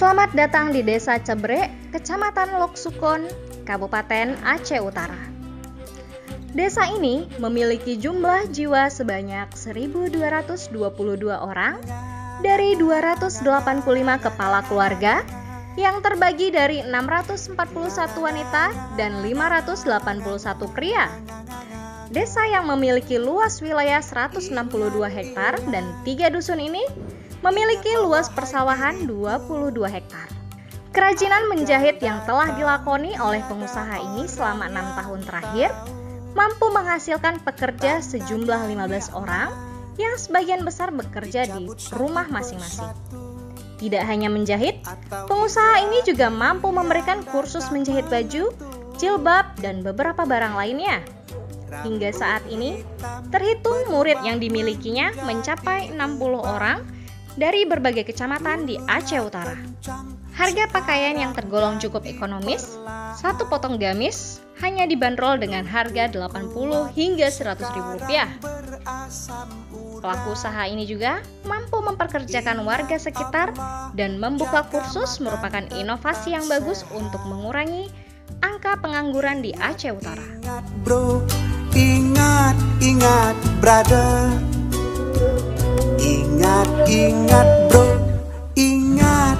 Selamat datang di Desa Cebre, Kecamatan Loksukon, Kabupaten Aceh Utara. Desa ini memiliki jumlah jiwa sebanyak 1.222 orang dari 285 kepala keluarga yang terbagi dari 641 wanita dan 581 pria. Desa yang memiliki luas wilayah 162 hektar dan 3 dusun ini memiliki luas persawahan 22 hektar. Kerajinan menjahit yang telah dilakoni oleh pengusaha ini selama 6 tahun terakhir mampu menghasilkan pekerja sejumlah 15 orang yang sebagian besar bekerja di rumah masing-masing. Tidak hanya menjahit, pengusaha ini juga mampu memberikan kursus menjahit baju, jilbab, dan beberapa barang lainnya. Hingga saat ini, terhitung murid yang dimilikinya mencapai 60 orang dari berbagai kecamatan di Aceh Utara. Harga pakaian yang tergolong cukup ekonomis, satu potong gamis hanya dibanderol dengan harga 80 hingga 100 ribu rupiah. Pelaku usaha ini juga mampu memperkerjakan warga sekitar dan membuka kursus merupakan inovasi yang bagus untuk mengurangi angka pengangguran di Aceh Utara. Bro, ingat brother. Ingat bro, ingat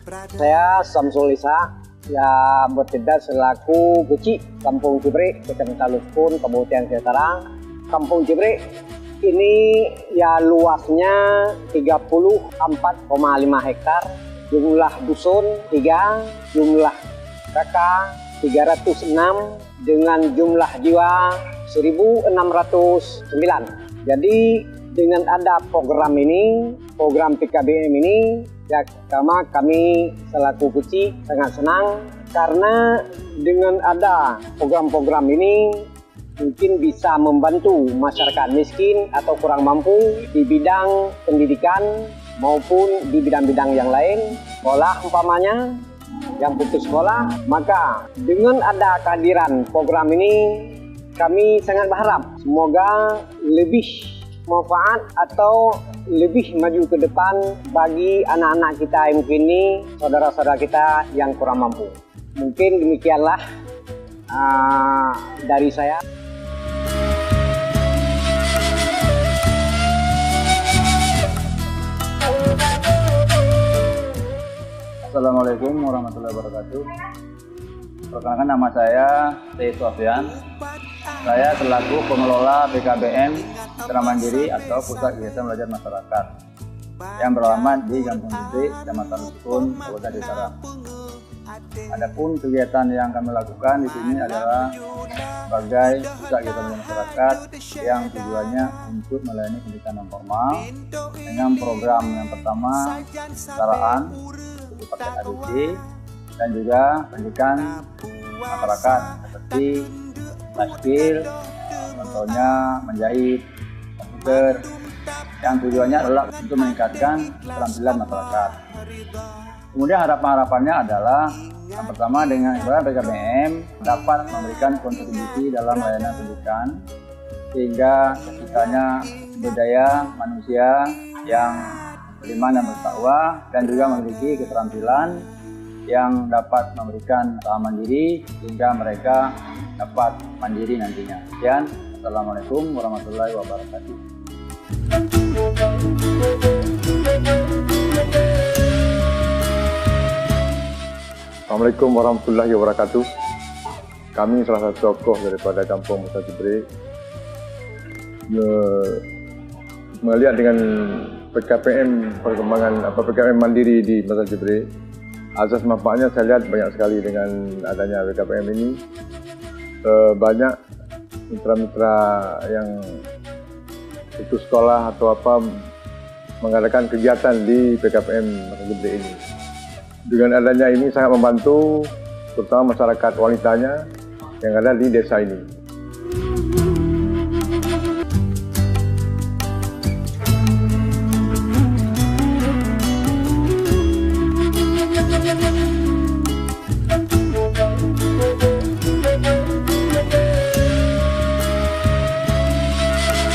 brother. Saya Samsul Isa, yang bertugas selaku Guci Kampung Cebre, Kecamatan Loksukon, Kabupaten Aceh Utara. Kampung Cebre ini ya luasnya 34,5 hektar, jumlah dusun 3, jumlah kakak 306, dengan jumlah jiwa 1.609. Jadi dengan ada program ini, program PKBM ini, ya kami selaku Guci sangat senang karena dengan ada program-program ini mungkin bisa membantu masyarakat miskin atau kurang mampu di bidang pendidikan maupun di bidang-bidang yang lain, sekolah umpamanya yang putus sekolah. Maka dengan ada kehadiran program ini, kami sangat berharap semoga lebih manfaat atau lebih maju ke depan bagi anak-anak kita yang mungkin ini, saudara-saudara kita yang kurang mampu. Mungkin demikianlah dari saya. Assalamualaikum warahmatullahi wabarakatuh. Perkenalkan, nama saya Syed Sofian. Saya selaku pengelola PKBM Secara Mandiri atau Pusat Kegiatan Belajar Masyarakat yang beralamat di Kampung Cebre, Kecamatan Loksukon, Kabupaten Aceh Utara. Adapun kegiatan yang kami lakukan di sini adalah sebagai pusat kegiatan masyarakat yang tujuannya untuk melayani pendidikan non formal dengan program yang pertama kesetaraan paket ADC dan juga pendidikan masyarakat seperti life skill, contohnya menjahit, komputer, yang tujuannya adalah untuk meningkatkan keterampilan masyarakat. Kemudian harapan-harapannya adalah yang pertama, dengan ibarat PKBM dapat memberikan kontribusi dalam layanan pendidikan sehingga terciptanya budaya manusia yang beriman dan bertakwa dan juga memiliki keterampilan yang dapat memberikan usaha mandiri sehingga mereka dapat mandiri nantinya. Sekian, Assalamualaikum warahmatullahi wabarakatuh. Assalamualaikum warahmatullahi wabarakatuh. Kami salah satu tokoh daripada Kampung Desa Cebre melihat dengan PKPM perkembangan PKPM mandiri di Desa Cebre. Asas manfaatnya saya lihat banyak sekali dengan adanya PKPM ini. Banyak mitra-mitra yang itu sekolah atau apa mengadakan kegiatan di PKPM Desa Cebre ini. Dengan adanya ini sangat membantu terutama masyarakat wanitanya yang ada di desa ini.